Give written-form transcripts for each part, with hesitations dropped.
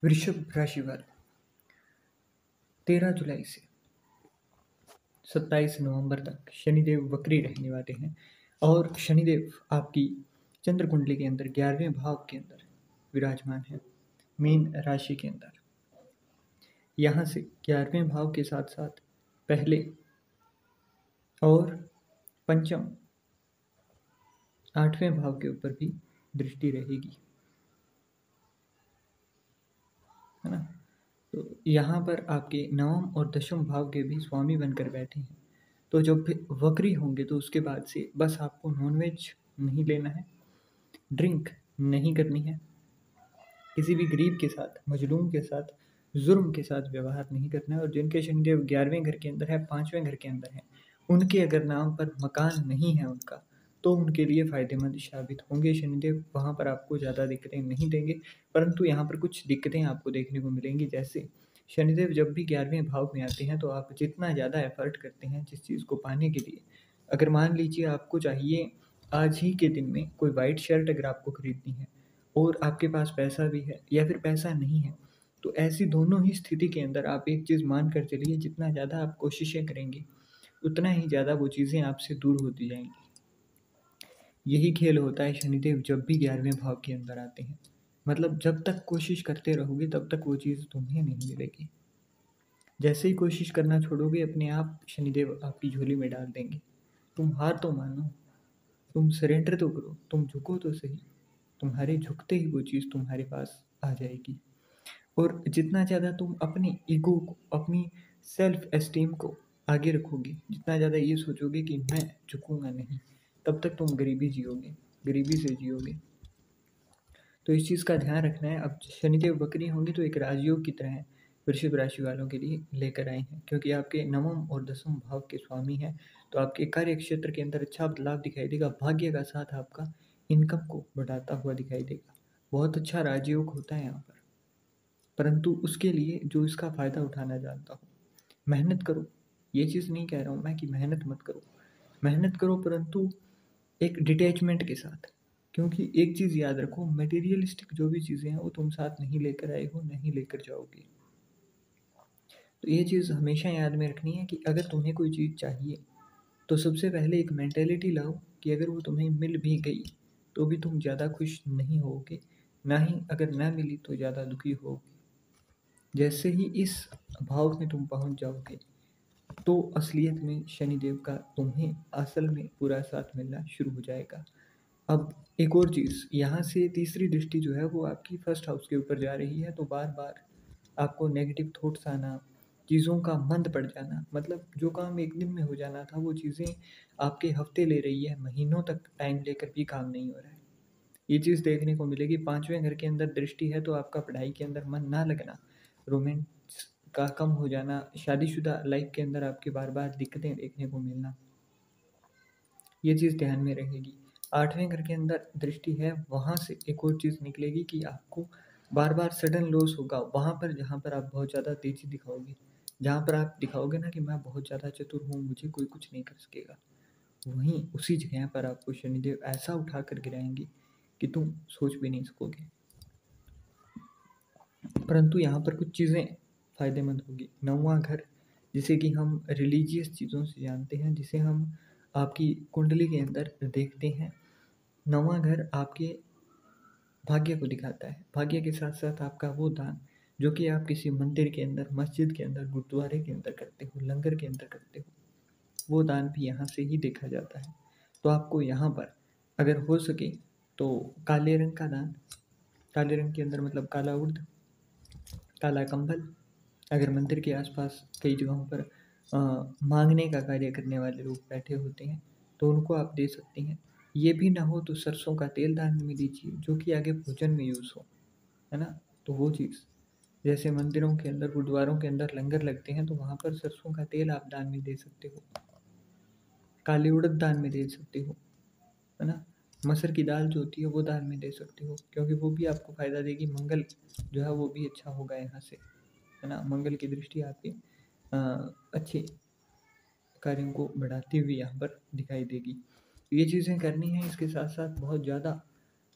वृषभ राशि वाले 13 जुलाई से 27 नवंबर तक शनिदेव वक्री रहने वाले हैं और शनिदेव आपकी चंद्र कुंडली के अंदर 11वें भाव के अंदर विराजमान है, मीन राशि के अंदर। यहाँ से 11वें भाव के साथ साथ पहले और पंचम 8वें भाव के ऊपर भी दृष्टि रहेगी, है ना। तो यहाँ पर आपके नवम और दशम भाव के भी स्वामी बनकर बैठे हैं। तो जब भी वक्री होंगे तो उसके बाद से बस आपको नॉनवेज नहीं लेना है, ड्रिंक नहीं करनी है, किसी भी गरीब के साथ, मजलूम के साथ, जुर्म के साथ व्यवहार नहीं करना है। और जिनके शनिदेव 11वें घर के अंदर है, 5वें घर के अंदर है, उनके अगर नाम पर मकान नहीं है उनका, तो उनके लिए फ़ायदेमंद साबित होंगे शनिदेव। वहाँ पर आपको ज़्यादा दिक्कतें नहीं देंगे, परंतु यहाँ पर कुछ दिक्कतें आपको देखने को मिलेंगी। जैसे शनिदेव जब भी 11वें भाव में आते हैं तो आप जितना ज़्यादा एफर्ट करते हैं जिस चीज़ को पाने के लिए, अगर मान लीजिए आपको चाहिए आज ही के दिन में कोई वाइट शर्ट अगर आपको खरीदनी है और आपके पास पैसा भी है या फिर पैसा नहीं है, तो ऐसी दोनों ही स्थिति के अंदर आप एक चीज़ मान कर चलिए, जितना ज़्यादा आप कोशिशें करेंगे उतना ही ज़्यादा वो चीज़ें आपसे दूर होती जाएंगी। यही खेल होता है शनिदेव जब भी 11वें भाव के अंदर आते हैं। मतलब जब तक कोशिश करते रहोगे तब तक वो चीज़ तुम्हें नहीं मिलेगी। जैसे ही कोशिश करना छोड़ोगे, अपने आप शनिदेव आपकी झोली में डाल देंगे। तुम हार तो मानो, तुम सरेंडर तो करो, तुम झुको तो सही। तुम्हारे झुकते ही वो चीज़ तुम्हारे पास आ जाएगी। और जितना ज़्यादा तुम अपने ईगो को, अपनी सेल्फ एस्टीम को आगे रखोगे, जितना ज़्यादा ये सोचोगे कि मैं झुकूंगा नहीं, तब तक तुम गरीबी जियोगे, गरीबी से जियोगे। तो इस चीज़ का ध्यान रखना है। अब शनिदेव वक्री होंगे तो एक राजयोग की तरह वृषभ राशि वालों के लिए लेकर आए हैं, क्योंकि आपके नवम और दसम भाव के स्वामी हैं। तो आपके कार्य क्षेत्र के अंदर अच्छा बदलाव दिखाई देगा। भाग्य का साथ आपका इनकम को बढ़ाता हुआ दिखाई देगा। बहुत अच्छा राजयोग होता है यहाँ पर, परंतु उसके लिए जो इसका फ़ायदा उठाना जानता हो, मेहनत करो। ये चीज़ नहीं कह रहा हूँ मैं कि मेहनत मत करो, मेहनत करो परंतु एक डिटैचमेंट के साथ। क्योंकि एक चीज़ याद रखो, मटेरियलिस्टिक जो भी चीज़ें हैं वो तुम साथ नहीं लेकर आए हो, नहीं लेकर जाओगे। तो ये चीज़ हमेशा याद में रखनी है कि अगर तुम्हें कोई चीज़ चाहिए तो सबसे पहले एक मेंटेलिटी लाओ कि अगर वो तुम्हें मिल भी गई तो भी तुम ज़्यादा खुश नहीं होगे, ना ही अगर ना मिली तो ज़्यादा दुखी होगे। जैसे ही इस भाव में तुम पहुंच जाओगे तो असलियत में शनिदेव का तुम्हें असल में पूरा साथ मिलना शुरू हो जाएगा। अब एक और चीज़, यहाँ से तीसरी दृष्टि जो है वो आपकी फर्स्ट हाउस के ऊपर जा रही है। तो बार बार आपको नेगेटिव थॉट्स आना, चीज़ों का मंद पड़ जाना, मतलब जो काम एक दिन में हो जाना था वो चीज़ें आपके हफ्ते ले रही है, महीनों तक टाइम लेकर भी काम नहीं हो रहा है। ये चीज़ देखने को मिलेगी। 5वें घर के अंदर दृष्टि है तो आपका पढ़ाई के अंदर मन ना लगना, रोमांस का कम हो जाना, शादीशुदा लाइफ के अंदर आपके बार बार दिक्कतें देखने को मिलना, ये चीज़ ध्यान में रहेगी। 8वें घर के अंदर दृष्टि है, वहाँ से एक और चीज़ निकलेगी कि आपको बार बार सडन लॉस होगा वहाँ पर जहाँ पर आप बहुत ज़्यादा तेज़ी दिखाओगे, जहाँ पर आप दिखाओगे ना कि मैं बहुत ज़्यादा चतुर हूँ, मुझे कोई कुछ नहीं कर सकेगा, वहीं उसी जगह पर आपको शनिदेव ऐसा उठा कर गिराएंगे कि तुम सोच भी नहीं सकोगे। परंतु यहाँ पर कुछ चीज़ें फ़ायदेमंद होगी। 9वां घर, जिसे कि हम रिलीजियस चीज़ों से जानते हैं, जिसे हम आपकी कुंडली के अंदर देखते हैं। 9वां घर आपके भाग्य को दिखाता है। भाग्य के साथ साथ आपका वो दान जो कि आप किसी मंदिर के अंदर, मस्जिद के अंदर, गुरुद्वारे के अंदर करते हो, लंगर के अंदर करते हो, वो दान भी यहाँ से ही देखा जाता है। तो आपको यहाँ पर अगर हो सके तो काले रंग का दान, काले रंग के अंदर मतलब काला उर्द, काला कंबल, अगर मंदिर के आसपास कई जगहों पर मांगने का कार्य करने वाले लोग बैठे होते हैं तो उनको आप दे सकते हैं। ये भी ना हो तो सरसों का तेल दान में दीजिए जो कि आगे भोजन में यूज़ हो, है ना। तो वो चीज़, जैसे मंदिरों के अंदर, गुरुद्वारों के अंदर लंगर लगते हैं तो वहाँ पर सरसों का तेल आप दान में दे सकते हो, काली उड़द दान में दे सकते हो, है ना। मसूर की दाल जो होती है वो दान में दे सकते हो, क्योंकि वो भी आपको फ़ायदा देगी। मंगल जो है वो भी अच्छा होगा यहाँ से, है ना। मंगल की दृष्टि आपके अच्छे कार्यों को बढ़ाती हुई यहाँ पर दिखाई देगी। ये चीज़ें करनी हैं। इसके साथ साथ बहुत ज़्यादा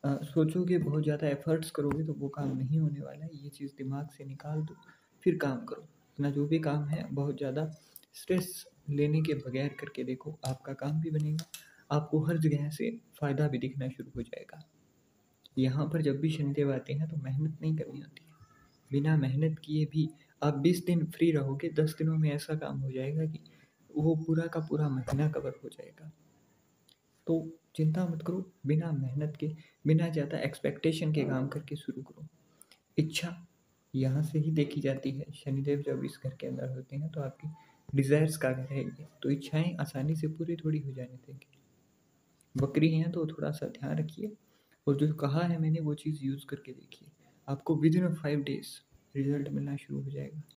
सोचोगे, बहुत ज़्यादा एफ़र्ट्स करोगे तो वो काम नहीं होने वाला है। ये चीज़ दिमाग से निकाल दो, फिर काम करो। अपना जो भी काम है बहुत ज़्यादा स्ट्रेस लेने के बगैर करके देखो, आपका काम भी बनेगा, आपको हर जगह से फ़ायदा भी दिखना शुरू हो जाएगा। यहाँ पर जब भी शनिदेव आते हैं तो मेहनत नहीं करनी होती है। बिना मेहनत किए भी आप 20 दिन फ्री रहोगे, 10 दिनों में ऐसा काम हो जाएगा कि वो पूरा का पूरा महीना कवर हो जाएगा। तो चिंता मत करो, बिना मेहनत के, बिना ज़्यादा एक्सपेक्टेशन के काम करके शुरू करो। इच्छा यहाँ से ही देखी जाती है। शनिदेव जब इस घर के अंदर होते हैं तो आपकी डिज़ायर्स का घर है ये, तो इच्छाएँ आसानी से पूरी थोड़ी हो जाने देंगे। बकरी हैं तो थोड़ा-सा ध्यान रखिए, और जो कहा है मैंने वो चीज़ यूज़ करके देखिए। आपको विदिन 5 डेज़ रिज़ल्ट मिलना शुरू हो जाएगा।